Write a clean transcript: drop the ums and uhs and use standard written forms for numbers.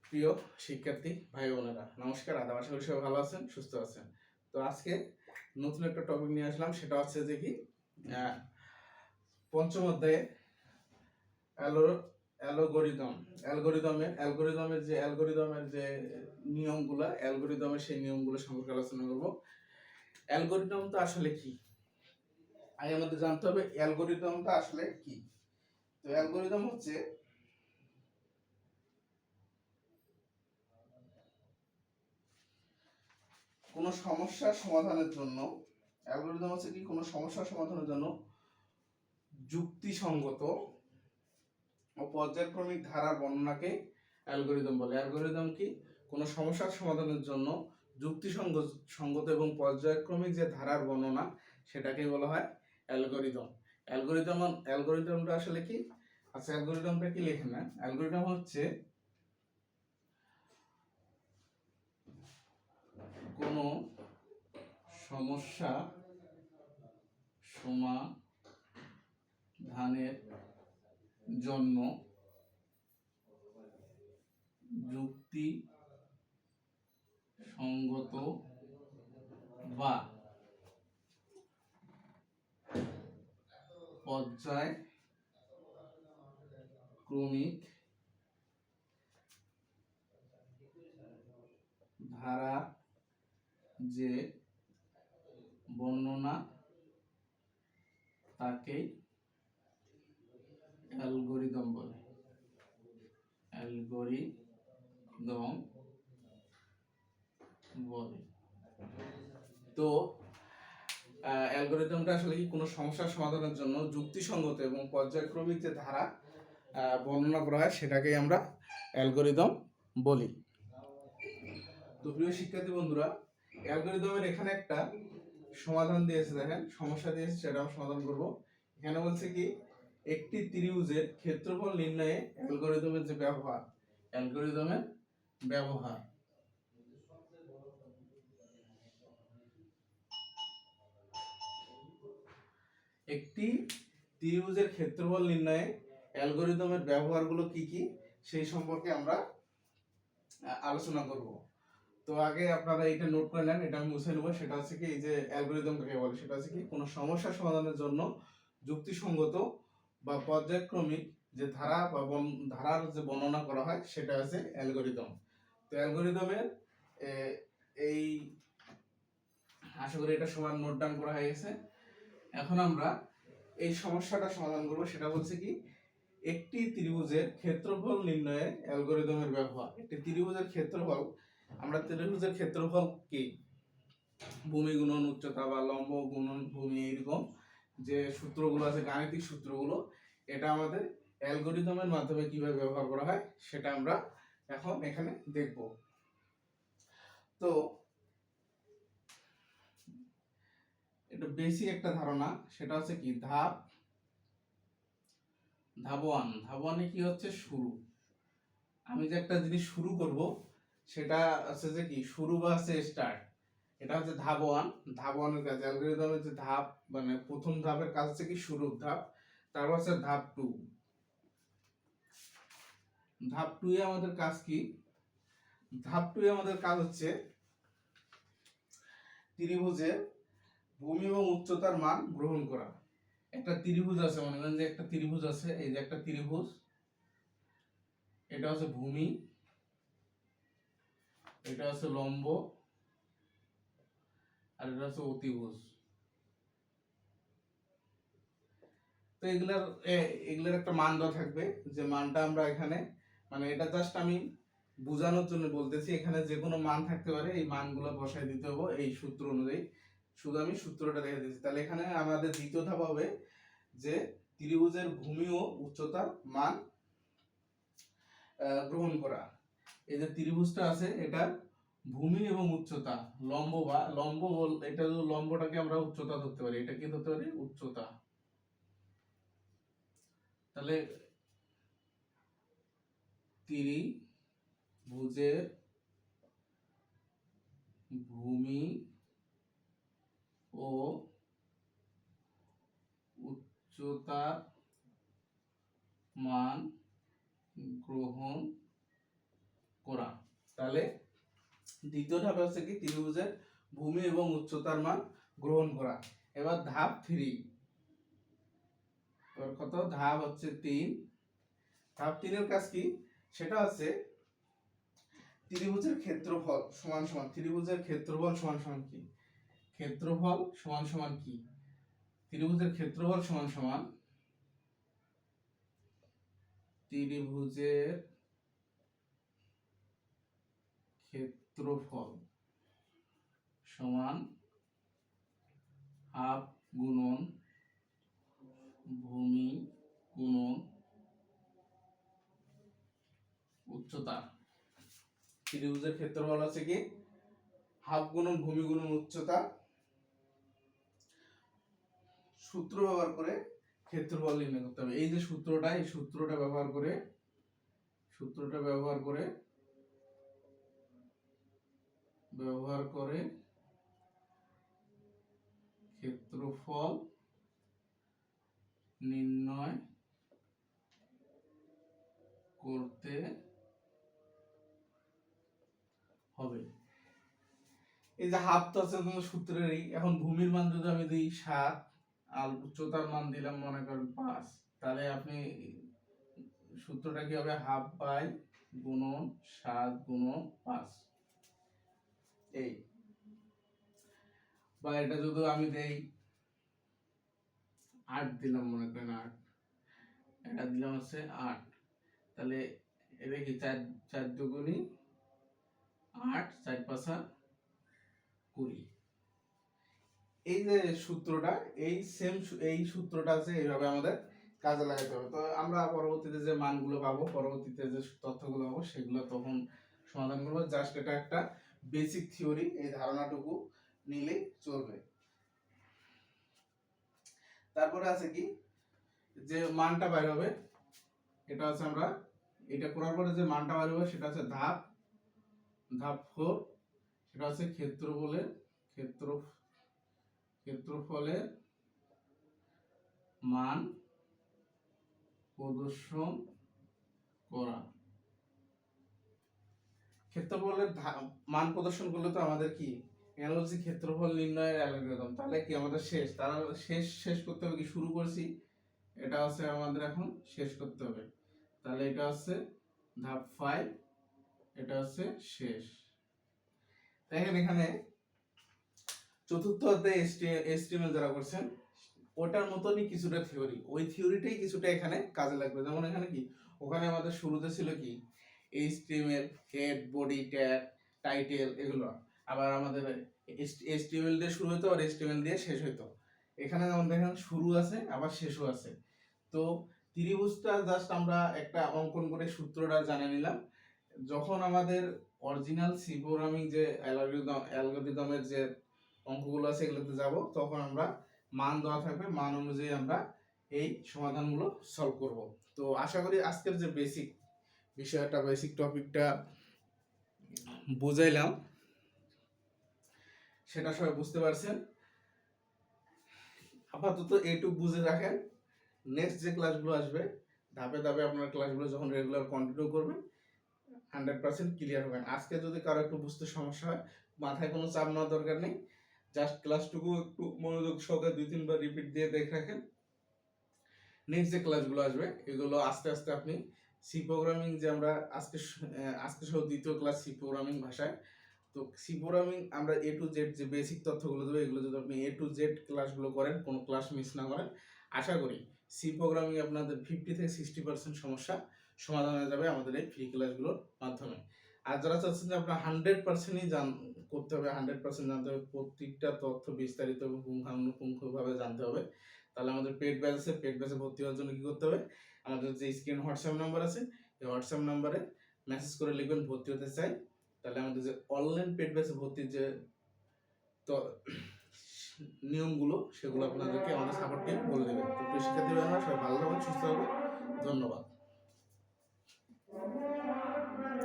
প্রিয় শিক্ষার্থী ভাই বোনেরা, নমস্কার, আদাব। আশা করি সবাই ভালো আছেন, সুস্থ আছেন। তো আজকে নতুন একটা টপিক নিয়ে আসলাম, সেটা হচ্ছে যে কি পঞ্চম অধ্যায়ে অ্যালগোরিদমের যে সেই নিয়মগুলো সম্পর্কে আলোচনা করব। অ্যালগোরিদম তো আসলে কি, আগে আমাদের জানতে হবে অ্যালগোরিদমটা আসলে কি। তো অ্যালগোরিদম হচ্ছে কোনো সমস্যার সমাধানের জন্য যুক্তিসঙ্গত ও পর্যায়ক্রমিক ধারার বর্ণনাকে অ্যালগোরিদম বলে। অ্যালগোরিদম কি? কোনো সমস্যার সমাধানের জন্য যুক্তিসঙ্গত এবং পর্যায়ক্রমিক যে ধারার বর্ণনা, সেটাকে বলা হয় অ্যালগোরিদম। অ্যালগোরিদমটা আসলে কি? আচ্ছা, অ্যালগোরিদমটা কি লেখেন না? অ্যালগোরিদম হচ্ছে কোনো সমস্যা সমাধানের জন্য যুক্তি সঙ্গত বা পর্যায়ক্রমিক ধারার যে বর্ণনা, তাকেই অ্যালগোরিদম বলে। তো অ্যালগোরিদমটা আসলে কি? কোনো সমস্যার সমাধানের জন্য যুক্তিসঙ্গত এবং পর্যায়ক্রমিক যে ধারা বর্ণনা করা হয়, সেটাকেই আমরা অ্যালগোরিদম বলি। তো প্রিয় শিক্ষার্থী বন্ধুরা, অ্যালগোরিদমের এখানে একটা সমাধান দিয়েছে, দেখেন সমস্যা দিয়েছে, সেটা আমরা সমাধান করব। এখানে বলছে কি, একটি ত্রিভুজের ক্ষেত্রফল নির্ণয়ে অ্যালগোরিদমের ব্যবহার একটি ত্রিভুজের ক্ষেত্রফল নির্ণয়ে অ্যালগোরিদমের ব্যবহারগুলো কি কি, সেই সম্পর্কে আমরা আলোচনা করব। তো আগে আপনারা এটা নোট করে নেন, এটা আমি মুছে নেবো। সেটা হচ্ছে কি, এই যে অ্যালগোরিদম কাকে বলে, সেটা হচ্ছে কি, কোনো সমস্যা সমাধানের জন্য যুক্তিসঙ্গত বা পর্যায়ক্রমিক যে ধারার যে বর্ণনা করা হয়, সেটা হচ্ছে অ্যালগোরিদম। তো অ্যালগোরিদমের এই আশা করি এটা সবার নোট ডাউন করা হয়ে গেছে। এখন আমরা এই সমস্যাটা সমাধান করব। সেটা হচ্ছে কি, একটি ত্রিভুজের ক্ষেত্রফল নির্ণয়ে অ্যালগোরিদমের ব্যবহার। একটি ত্রিভুজের ক্ষেত্রফল কি? ভূমি গুণন উচ্চতা বা লম্ব গুণন ভূমি, এইরকম যে সূত্রগুলো আছে, গাণিতিক সূত্রগুলো, এটা আমাদের অ্যালগোরিদমের মাধ্যমে কিভাবে ব্যবহার করা হয়, সেটা আমরা এখন এখানে দেখব। তো এটা বেসিক একটা ধারণা, সেটা হচ্ছে কি, ধাপ ওয়ানে কি হচ্ছে, শুরু। আমি যে একটা জিনিস শুরু করব, সেটা হচ্ছে যে কি, শুরু বা হচ্ছে স্টার্ট। এটা হচ্ছে ধাপ ওয়ানের কাজ। অ্যালগোরিদমের যে ধাপ, মানে প্রথম ধাপের কাজ হচ্ছে কি, শুরুর ধাপ। তারপর হচ্ছে ধাপ টু এ আমাদের কাজ কি? ধাপ 2 এ আমাদের কাজ হচ্ছে ত্রিভুজের ভূমি এবং উচ্চতার মান গ্রহণ করা। একটা ত্রিভুজ আছে, মনে করেন যে একটা ত্রিভুজ আছে, এই যে একটা ত্রিভুজ, এটা হচ্ছে ভূমি, এটা হচ্ছে লম্ব, আর এটা হচ্ছে অতিভুজ। তো এগুলার একটা মান দেওয়া থাকবে, যে মানটা আমরা এখানে, মানে এটা জাস্ট আমি বোঝানোর জন্য বলতেছি, এখানে যে কোনো মান থাকতে পারে, এই মানগুলো বসাই দিতে হবে এই সূত্র অনুযায়ী। শুধু আমি সূত্রটা দেখে দিচ্ছি। তাহলে এখানে আমাদের দ্বিতীয় ধাপ হবে যে ত্রিভুজের ভূমি ও উচ্চতার মান গ্রহণ করা। এই যে ত্রিভুজটা আছে, এটা ভূমি এবং উচ্চতা, এটা লম্বটাকে আমরা উচ্চতা ধরতে পারি, এটা কি ধরতে পারি, উচ্চতা। তাহলে ত্রিভুজের ভূমি ও উচ্চতার মান গ্রহণ করা। তাহলে দ্বিতীয় ধাপে হচ্ছে কি ত্রিভুজের ভূমি এবং উচ্চতার মান গ্রহণ করা। এবার ধাপ 3, কত ধাপ হচ্ছে 3। ধাপ 3 এর কাজ কি, সেটা হচ্ছে ত্রিভুজের ক্ষেত্রফল সমান সমান, ত্রিভুজের ক্ষেত্রফল সমান সমান কি, ক্ষেত্রফল সমান সমান কি, ত্রিভুজের ক্ষেত্রফল সমান সমান ত্রিভুজের ক্ষেত্রফল সমান হাফ গুণন ভূমি গুণন উচ্চতা। ত্রিভুজের ক্ষেত্রফল আছে কি হাফ গুণন ভূমি গুণন উচ্চতা। সূত্র ব্যবহার করে ক্ষেত্রফল নির্ণয় করতে হবে। এই যে সূত্রটা, এই সূত্রটা ব্যবহার করে ক্ষেত্রফল নির্ণয় করতে হবে। এই যে হাফ তো আছে তোমার সূত্রেরই। এখন ভূমির মান যদি আমি দিই 7 আর উচ্চতার মান দিলাম মনে করেন 5, তাহলে আপনি সূত্রটা কি হবে, হাফ বাই গুণন 7 গুণন 5। এই বা এটা যদি আমি দেই 8 দিলাম মনে করেন 8, এটা দিলাম হচ্ছে 8, তাহলে এটা কি 4 দুগুণী 8, 4 পাঁচা 20। এই যে সূত্রটা, এই সূত্রটা আছে, এইভাবে আমাদের কাজে লাগাতে হবে। তো আমরা পরবর্তীতে যে মানগুলো পাবো, পরবর্তীতে যে তথ্যগুলো পাবো, সেগুলো তখন সমাধান করবো। জাস্ট এটা একটা বেসিক থিওরি, এই ধারণাটুকু নিলে চলবে। তারপরে আছে কি যে মানটা বাইর হবে, এটা আছে আমরা এটা করার পরে যে মানটা বাইর হবে সেটা হচ্ছে ধাপ 4, সেটা হচ্ছে ক্ষেত্রফলের মান প্রদর্শন করা। ক্ষেত্রফলের মান প্রদর্শন করলে তো আমাদের কি অ্যানালজি ক্ষেত্রফল নির্ণয়ের অ্যালগরিদম। তাহলে কি আমাদের শেষ করতে হবে, কি শুরু করছি, এটা হচ্ছে আমাদের এখন শেষ করতে হবে। তাহলে এটা হচ্ছে ধাপ 5, এটা হচ্ছে শেষ। দেখেন এখানে চতুর্থ অধ্যায়ে HTML যারা করছেন ওটার মতনই কিছুটা থিওরি, ওই থিওরিটাই কিছুটা এখানে কাজে লাগবে। যেমন এখানে কি, ওখানে আমাদের শুরুতে ছিল কি HTML head body tag title এগুলো, আবার আমাদের HTML দিয়ে শুরু হতো আর HTML দিয়ে শেষ হতো। এখানে যেমন দেখেন শুরু আছে আবার শেষও আছে। তো ত্রিভুজটা জাস্ট আমরা একটা অঙ্কন করে সূত্রটা জানে নিলাম। যখন আমাদের অরিজিনাল সি প্রোগ্রামিং যে অ্যালগরিদমের যে অঙ্কগুলো আছে এগুলোতে যাব, তখন আমরা মান দেওয়া থাকবে, মান অনুযায়ী আমরা এই সমাধানগুলো সলভ করব। তো আশা করি আজকের যে বেসিক বিষয়টা, বেসিক টপিকটা বুঝাইলাম, সেটা সবাই বুঝতে পারছেন। আপাতত এইটুকু বুঝে রাখেন। নেক্সট যে ক্লাসগুলো আসবে, ধাপে ধাপে আপনার ক্লাসগুলো যখন রেগুলার কন্টিনিউ করবেন 100% ক্লিয়ার হবেন। আজকে যদি কারো একটু বুঝতে সমস্যা হয়, মাথায় কোনো চাপ নেওয়ার দরকার নেই, জাস্ট ক্লাসটুকু একটু মনোযোগ সহকারে 2-3 বার রিপিট দিয়ে দেখে রাখেন। নেক্সট যে ক্লাসগুলো আসবে এগুলো আস্তে আস্তে আপনি সি প্রোগ্রামিং, যে আমরা আজকে সহ দ্বিতীয় ক্লাস সি প্রোগ্রামিং ভাষায়, তো সি প্রোগ্রামিং আমরা A to Z যে বেসিক তথ্যগুলো দেবো, এগুলো যদি আপনি A to Z ক্লাসগুলো করেন, কোনো ক্লাস মিস না করেন, আশা করি সি প্রোগ্রামিং আপনাদের 50 থেকে 60% সমস্যা সমাধান হয়ে যাবে আমাদের এই ফ্রি ক্লাসগুলোর মাধ্যমে। আর যারা চাচ্ছেন যে আপনার 100%ই করতে হবে, 100% জানতে হবে, প্রত্যেকটা তথ্য বিস্তারিত এবং পুঙ্খানুপুঙ্খভাবে জানতে হবে, তাহলে আমাদের পেড ব্যাচ আছে। পেড ব্যাচে ভর্তি হওয়ার জন্য কি করতে হবে, আমাদের যে স্ক্রিন হোয়াটসঅ্যাপ নাম্বার আছে, এই হোয়াটসঅ্যাপ নাম্বারে মেসেজ করে লিখবেন ভর্তি হতে চাই। তাহলে আমাদের যে অনলাইন পেড ব্যাচে ভর্তির যে নিয়মগুলো, সেগুলো আপনাদেরকে আমাদের সাপোর্ট টিম বলে দেবে। তো শিক্ষার্থী ভাইরা সবাই ভালো থাকবেন, সুস্থ থাকবেন, ধন্যবাদ।